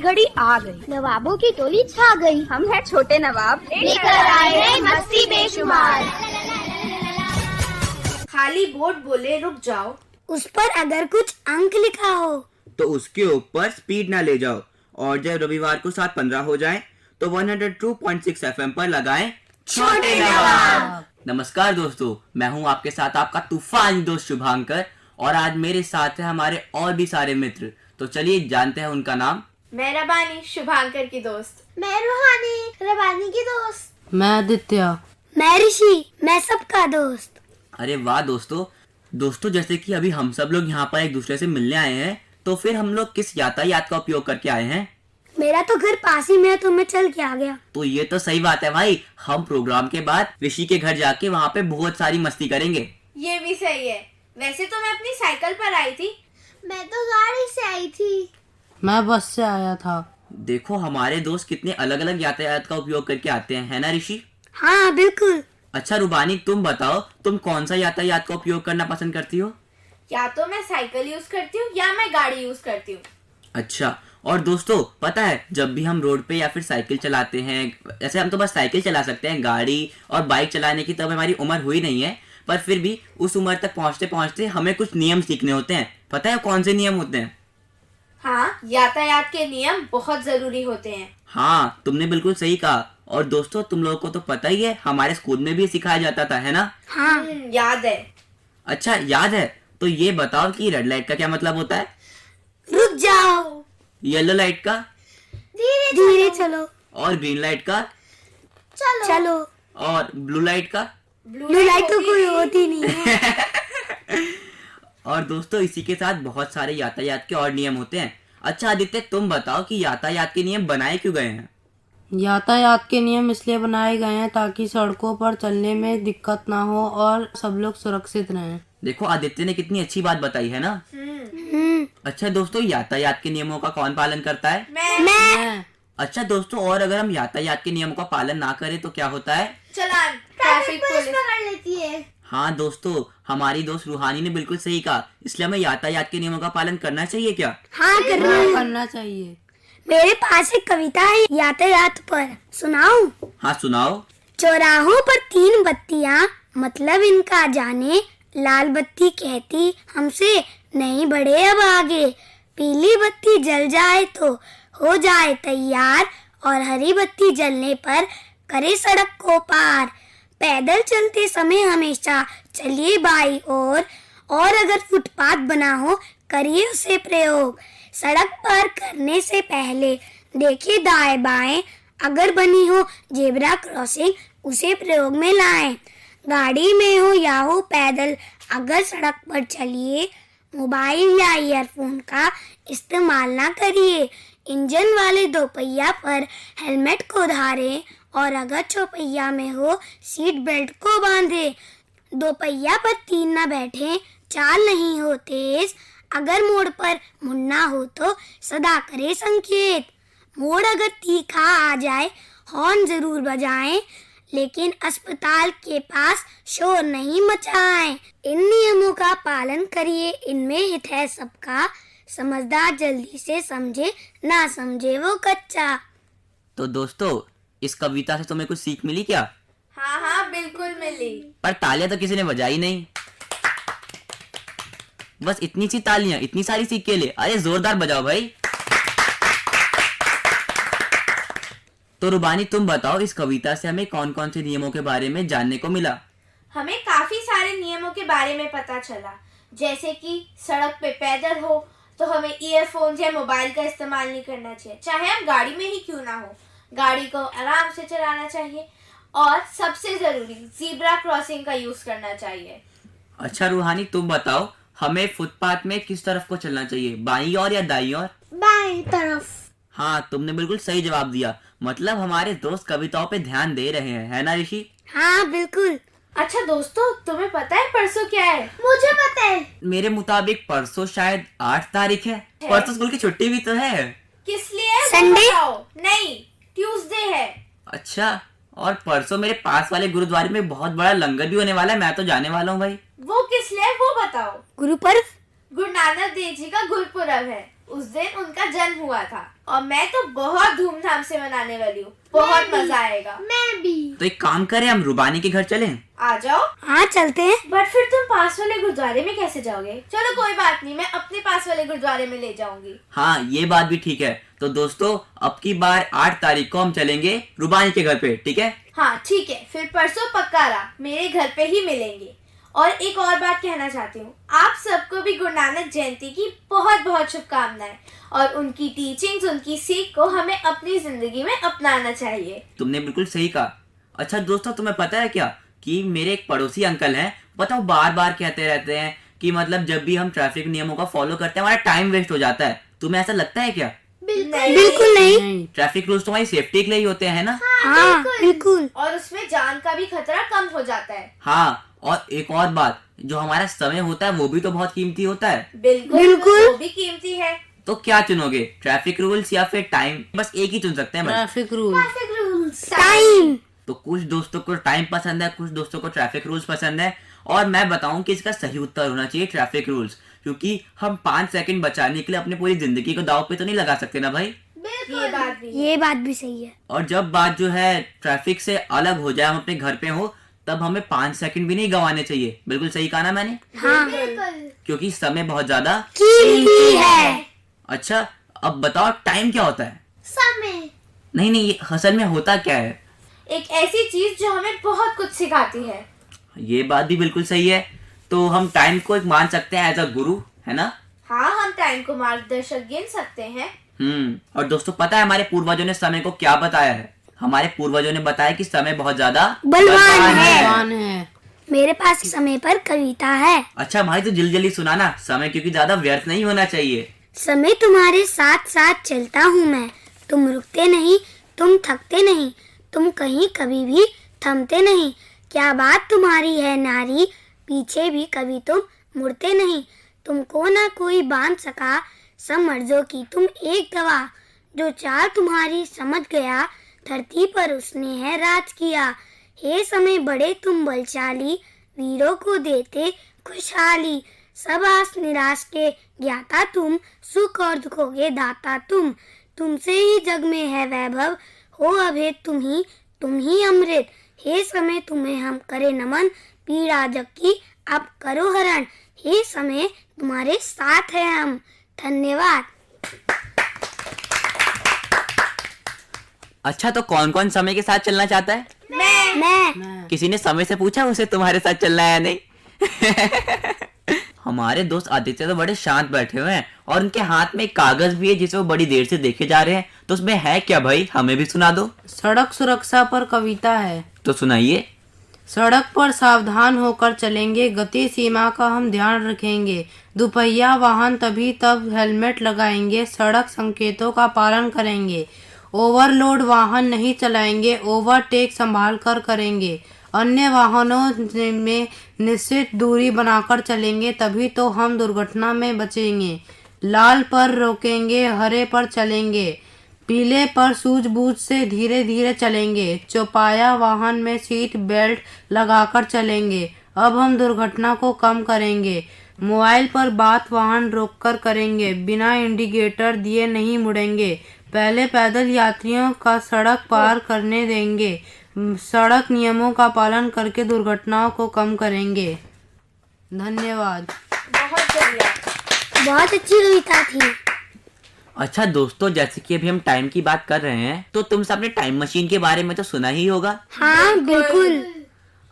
घड़ी आ गई, नवाबों की टोली छा गई। हम हैं छोटे नवाब, लेकर आए हैं मस्ती बेशुमार। खाली बोर्ड बोले रुक जाओ, उस पर अगर कुछ अंक लिखा हो तो उसके ऊपर स्पीड ना ले जाओ, और जब रविवार को 7:15 हो जाए तो 102.6 FM पर लगाएं छोटे नवाब। नमस्कार दोस्तों, मैं हूं आपके साथ आपका तूफानी दोस्त शुभांकर, और आज मेरे साथ है हमारे और भी सारे मित्र। तो चलिए जानते हैं उनका नाम। मैं रबानी, शुभांकर की दोस्त। मैं रूहानी, रबानी की दोस्त। मैं आदित्य। मैं ऋषि, मैं सबका दोस्त। अरे वाह दोस्तों, जैसे कि अभी हम सब लोग यहाँ पर एक दूसरे से मिलने आए हैं, तो फिर हम लोग किस यातायात का उपयोग करके आए हैं? मेरा तो घर पास ही में है, तो मैं चल के आ गया। तो ये तो सही बात है भाई, हम प्रोग्राम के बाद ऋषि के घर जाके वहाँ पे बहुत सारी मस्ती करेंगे। ये भी सही है। वैसे तो मैं अपनी साइकिल पर आई थी। मैं तो गाड़ी से आई थी। मैं बस से आया था। देखो हमारे दोस्त कितने अलग अलग यातायात का उपयोग करके आते हैं, है ना ऋषि? हाँ बिल्कुल। अच्छा रुबानी, तुम बताओ, तुम कौन सा यातायात का उपयोग करना पसंद करती हो? या तो मैं साइकिल यूज करती हूँ या मैं गाड़ी यूज करती हूँ। अच्छा, और दोस्तों पता है, जब भी हम रोड पे या फिर साइकिल चलाते हैं, ऐसे हम तो बस साइकिल चला सकते हैं, गाड़ी और बाइक चलाने की तब हमारी उम्र हुई नहीं है, पर फिर भी उस उम्र तक पहुंचते पहुंचते हमें कुछ नियम सीखने होते हैं। पता है कौन से नियम होते हैं? हाँ, यातायात के नियम बहुत जरूरी होते हैं। हाँ, तुमने बिल्कुल सही कहा। और दोस्तों तुम लोगों को तो पता ही है, हमारे स्कूल में भी सिखाया जाता था, है ना? हाँ याद है। अच्छा याद है, तो ये बताओ कि रेड लाइट का क्या मतलब होता है? रुक जाओ, येलो लाइट का? धीरे धीरे चलो, और ग्रीन लाइट का? चलो। और ब्लू लाइट का? ब्लू लाइट तो कोई होती नहीं है। और दोस्तों इसी के साथ बहुत सारे यातायात के और नियम होते हैं। अच्छा आदित्य, तुम बताओ कि यातायात के नियम बनाए क्यों गए हैं? यातायात के नियम इसलिए बनाए गए हैं ताकि सड़कों पर चलने में दिक्कत ना हो और सब लोग सुरक्षित रहें। देखो आदित्य ने कितनी अच्छी बात बताई है ना। अच्छा दोस्तों, यातायात के नियमों का कौन पालन करता है? मैं अच्छा दोस्तों, और अगर हम यातायात के नियमों का पालन ना करें तो क्या होता है? चलान, ट्रैफिक पुलिस पकड़ लेती है। हाँ दोस्तों, हमारी दोस्त रूहानी ने बिल्कुल सही कहा, इसलिए हमें यातायात के नियमों का पालन करना चाहिए क्या? हाँ करना चाहिए। मेरे पास एक कविता है यातायात पर, सुनाऊं? हाँ सुनाओ। चौराहों पर 3 बत्तियां, मतलब इनका जाने। लाल बत्ती कहती हमसे नहीं बढ़े अब आगे, पीली बत्ती जल जाए तो हो जाए तैयार, और हरी बत्ती जलने पर करे सड़क को पार। पैदल चलते समय हमेशा चलिए बाईं ओर, और अगर फुटपाथ बना हो करिए उसे प्रयोग। सड़क पार करने से पहले देखिए दाएं बाएं, अगर बनी हो जेब्रा क्रॉसिंग उसे प्रयोग में लाएं। गाड़ी में हो या हो पैदल, अगर सड़क पर चलिए मोबाइल या ईयरफोन का इस्तेमाल ना करिए। इंजन वाले 2 पहिया पर हेलमेट को धारें, और अगर चौपहिया में हो सीट बेल्ट को बांधे। 2 पहिया पर 3 न बैठे, चाल नहीं हो तेज, अगर मोड़ पर मुड़ना हो तो सदा करे संकेत। मोड़ अगर तीखा आ जाए हॉर्न जरूर बजाएं, लेकिन अस्पताल के पास शोर नहीं मचाएं। इन नियमों का पालन करिए, इनमें हित है सबका। समझदार जल्दी से समझे, ना समझे वो कच्चा। तो दोस्तों इस कविता से तुम्हें कुछ सीख मिली क्या? हाँ हाँ बिल्कुल मिली। पर तालियां तो किसी ने बजाई नहीं। बस इतनी सी तालियां इतनी सारी सीख के लिए, अरे जोरदार बजाओ भाई। तो रुबानी तुम बताओ, इस कविता से हमें कौन कौन से नियमों के बारे में जानने को मिला? हमें काफी सारे नियमों के बारे में पता चला, जैसे कि सड़क पे पैदल हो तो हमें ईयरफोन या मोबाइल का इस्तेमाल नहीं करना चाहिए, चाहे हम गाड़ी में ही क्यों ना हो। गाड़ी को आराम से चलाना चाहिए, और सबसे जरूरी ज़ीब्रा क्रॉसिंग का यूज करना चाहिए। अच्छा रूहानी तुम बताओ, हमें फुटपाथ में किस तरफ को चलना चाहिए, बाईं ओर या दाईं ओर? बाईं तरफ। हाँ तुमने बिल्कुल सही जवाब दिया, मतलब हमारे दोस्त कविताओं पे ध्यान दे रहे हैं, है ना ऋषि? हाँ बिल्कुल। अच्छा दोस्तों, तुम्हें पता है परसों क्या है? मुझे पता है। मेरे मुताबिक परसों शायद 8 तारीख है। परसों स्कूल की छुट्टी भी तो है। किस लिए? संडे? नहीं, ट्यूसडे है। अच्छा, और परसों मेरे पास वाले गुरुद्वारे में बहुत बड़ा लंगर भी होने वाला है, मैं तो जाने वाला हूँ भाई। वो किस लिए, वो बताओ। गुरुपर्व। गुरु नानक देव जी का गुरुपुरब है। उस दिन उनका जन्म हुआ था और मैं तो बहुत धूमधाम से मनाने वाली हूँ। बहुत मजा आएगा। तो एक काम करें, हम रुबानी के घर चलें। आ जाओ। हाँ चलते हैं। बट फिर तुम पास वाले गुरुद्वारे में कैसे जाओगे? चलो कोई बात नहीं, मैं अपने पास वाले गुरुद्वारे में ले जाऊंगी। हाँ ये बात भी ठीक है। तो दोस्तों अब की बार 8 तारीख को हम चलेंगे रुबानी के घर पे, ठीक है? हाँ ठीक है, फिर परसों पक्का रहा मेरे घर पे ही मिलेंगे। और एक और बात कहना चाहती हूँ, आप सबको भी गुरु नानक जयंती की बहुत बहुत शुभकामनाएं। और उनकी टीचिंग्स, उनकी सीख को हमें अपनी जिंदगी में अपनाना चाहिए। तुमने बिल्कुल सही कहा। अच्छा दोस्तों, तुम्हें पता है क्या कि मेरे एक पड़ोसी अंकल हैं, बताओ बार बार कहते रहते हैं कि मतलब जब भी हम ट्रैफिक नियमों का फॉलो करते हैं हमारा टाइम वेस्ट हो जाता है। तुम्हें ऐसा लगता है क्या? बिल्कुल नहीं। ट्रैफिक रूल्स तुम्हारी सेफ्टी के लिए ही होते हैं ना? हाँ बिल्कुल। और उसमें जान का भी खतरा कम हो जाता है। हाँ, और एक और बात, जो हमारा समय होता है वो भी तो बहुत कीमती होता है। बिल्कुल वो भी कीमती है। तो क्या चुनोगे, ट्रैफिक रूल्स या फिर टाइम? बस एक ही चुन सकते हैं बस। Traffic rule. टाइम। तो कुछ दोस्तों को टाइम पसंद है, कुछ दोस्तों को ट्रैफिक रूल्स पसंद है। और मैं बताऊं कि इसका सही उत्तर होना चाहिए ट्रैफिक रूल्स, क्योंकि हम 5 सेकंड बचाने के लिए अपनी पूरी जिंदगी को दांव पे तो नहीं लगा सकते ना भाई। ये बात भी सही है। और जब बात जो है ट्रैफिक से अलग हो जाए, हम अपने घर पे हो, तब हमें 5 सेकंड भी नहीं गंवाने चाहिए। बिल्कुल सही कहा ना मैंने? हाँ क्योंकि समय बहुत ज्यादा कीमती है। अच्छा अब बताओ टाइम क्या होता है? समय नहीं नहीं, ये असल में होता क्या है? एक ऐसी चीज जो हमें बहुत कुछ सिखाती है। ये बात भी बिल्कुल सही है। तो हम टाइम को एक मान सकते हैं एज अ गुरु, है ना? हाँ, हम टाइम को मार्गदर्शक गिन सकते हैं। और दोस्तों पता है हमारे पूर्वजों ने समय को क्या बताया है? हमारे पूर्वजों ने बताया कि समय बहुत ज्यादा बलवान है। कौन है? मेरे पास समय पर कविता है। अच्छा भाई तो जल्दी जल्दी सुनाना, समय क्योंकि ज्यादा व्यर्थ नहीं होना चाहिए। समय तुम्हारे साथ साथ चलता हूँ मैं, तुम रुकते नहीं, तुम थकते नहीं, तुम कहीं कभी भी थमते नहीं। क्या बात तुम्हारी है नारी, पीछे भी कभी तुम मुड़ते नहीं। तुमको ना कोई बांध सका, सब मर्जों की तुम एक दवा। जो चाल तुम्हारी समझ गया, धरती पर उसने है राज किया। हे समय बड़े तुम बलशाली, वीरों को देते खुशहाली। सब आस निराश के ज्ञाता तुम, सुख और दुखों के दाता तुम। तुमसे ही जग में है वैभव, हो अभेद तुम ही अमृत। हे समय तुम्हें हम करे नमन, पीड़ा जग की आप करो हरण। हे समय तुम्हारे साथ है हम। धन्यवाद। अच्छा तो कौन कौन समय के साथ चलना चाहता है? मैं किसी ने समय से पूछा उसे तुम्हारे साथ चलना है या नहीं? हमारे दोस्त आदित्य तो बड़े शांत बैठे हुए हैं और उनके हाथ में एक कागज भी है जिसे वो बड़ी देर से देखे जा रहे हैं। तो उसमें है क्या भाई, हमें भी सुना दो। सड़क सुरक्षा पर कविता है। तो सुनाइए। सड़क पर सावधान होकर चलेंगे, गति सीमा का हम ध्यान रखेंगे। दुपहिया वाहन तभी तब हेलमेट लगाएंगे, सड़क संकेतों का पालन करेंगे। ओवरलोड वाहन नहीं चलाएंगे, ओवरटेक संभाल कर करेंगे। अन्य वाहनों में निश्चित दूरी बनाकर चलेंगे, तभी तो हम दुर्घटना में बचेंगे। लाल पर रोकेंगे, हरे पर चलेंगे, पीले पर सूझबूझ से धीरे धीरे चलेंगे। चौपाया वाहन में सीट बेल्ट लगाकर चलेंगे, अब हम दुर्घटना को कम करेंगे। मोबाइल पर बात वाहन रोककर करेंगे, बिना इंडिकेटर दिए नहीं मुड़ेंगे। पहले पैदल यात्रियों का सड़क पार करने देंगे, सड़क नियमों का पालन करके दुर्घटनाओं को कम करेंगे। धन्यवाद। बहुत बढ़िया। बहुत अच्छी कविता थी। अच्छा दोस्तों, जैसे कि अभी हम टाइम की बात कर रहे हैं तो तुम सबने टाइम मशीन के बारे में तो सुना ही होगा। हाँ बिल्कुल।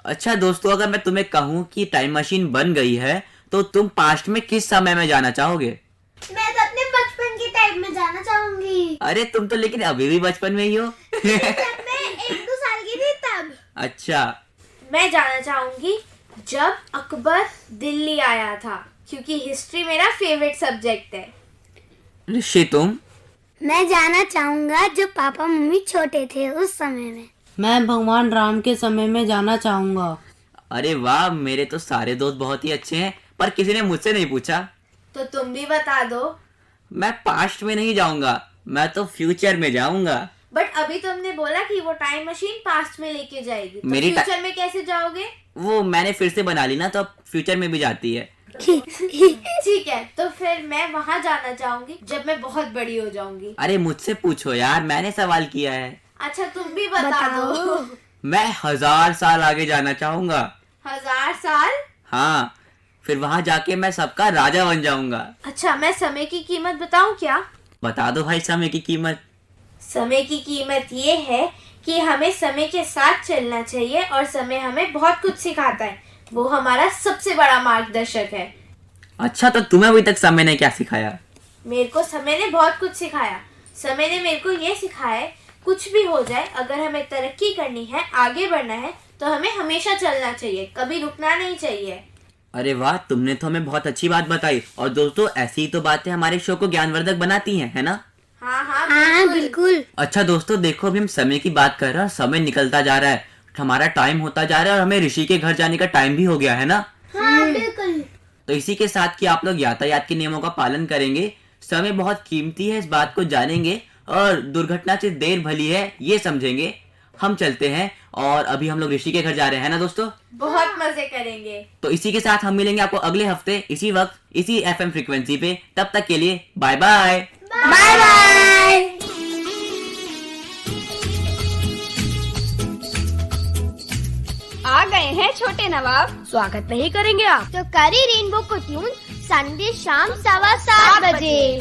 अच्छा दोस्तों, अगर मैं तुम्हें कहूँ कि टाइम मशीन बन गई है तो तुम पास्ट में किस समय में जाना चाहोगे? मैं तो अपने बचपन के टाइम में जाना चाहूंगी। अरे तुम तो लेकिन अभी भी बचपन में ही हो। जब मैं 1-2 साल की थी तब। अच्छा, मैं जाना चाहूंगी जब अकबर दिल्ली आया था, क्योंकि हिस्ट्री मेरा फेवरेट सब्जेक्ट है। ऋषि तुम? मैं जाना चाहूंगा जब पापा मम्मी छोटे थे उस समय में। मैं भगवान राम के समय में जाना चाहूंगा। अरे वाह, मेरे तो सारे दोस्त बहुत ही अच्छे हैं, पर किसी ने मुझसे नहीं पूछा। तो तुम भी बता दो। मैं पास्ट में नहीं जाऊंगा, मैं तो फ्यूचर में जाऊंगा। बट अभी तुमने बोला कि वो टाइम मशीन पास्ट में लेके जाएगी, तो मेरी फ्यूचर में कैसे जाओगे? वो मैंने फिर से बना ली ना, तो अब फ्यूचर में भी जाती है। ठीक है, तो फिर मैं वहाँ जाना चाहूंगी जब मैं बहुत बड़ी हो जाऊंगी। अरे मुझसे पूछो यार, मैंने सवाल किया है। अच्छा तुम भी बता दो। मैं 1000 साल आगे जाना चाहूंगा। 1000 साल? हाँ, फिर वहाँ जाके मैं सबका राजा बन जाऊंगा। अच्छा, मैं समय की कीमत बताऊं क्या? बता दो भाई समय की कीमत। समय की कीमत ये है कि हमें समय के साथ चलना चाहिए और समय हमें बहुत कुछ सिखाता है। वो हमारा सबसे बड़ा मार्गदर्शक है। अच्छा, तो तुम्हें अभी तक समय ने क्या सिखाया? मेरे को समय ने बहुत कुछ सिखाया। समय ने मेरे को ये सिखाया है, कुछ भी हो जाए, अगर हमें तरक्की करनी है, आगे बढ़ना है, तो हमें हमेशा चलना चाहिए, कभी रुकना नहीं चाहिए। अरे वाह, तुमने तो हमें बहुत अच्छी बात बताई। और दोस्तों, ऐसी ही तो बातें हमारे शो को ज्ञानवर्धक बनाती हैं, है ना? हाँ हाँ हाँ बिल्कुल। अच्छा दोस्तों, देखो अभी हम समय की बात कर रहे हैं और समय निकलता जा रहा है, हमारा टाइम होता जा रहा है और हमें ऋषि के घर जाने का टाइम भी हो गया है ना? हाँ बिल्कुल। तो इसी के साथ कि आप लोग यातायात के नियमों का पालन करेंगे, समय बहुत कीमती है इस बात को जानेंगे और दुर्घटना से देर भली है ये समझेंगे। हम चलते हैं और अभी हम लोग ऋषि के घर जा रहे हैं ना दोस्तों? बहुत मजे करेंगे। तो इसी के साथ हम मिलेंगे आपको अगले हफ्ते इसी वक्त इसी FM फ्रीक्वेंसी पे। तब तक के लिए बाय बाय। Bye bye. आ गए हैं छोटे नवाब, स्वागत नहीं करेंगे आप? तो करी रेनबो को ट्यून संडे शाम 7:15 बजे।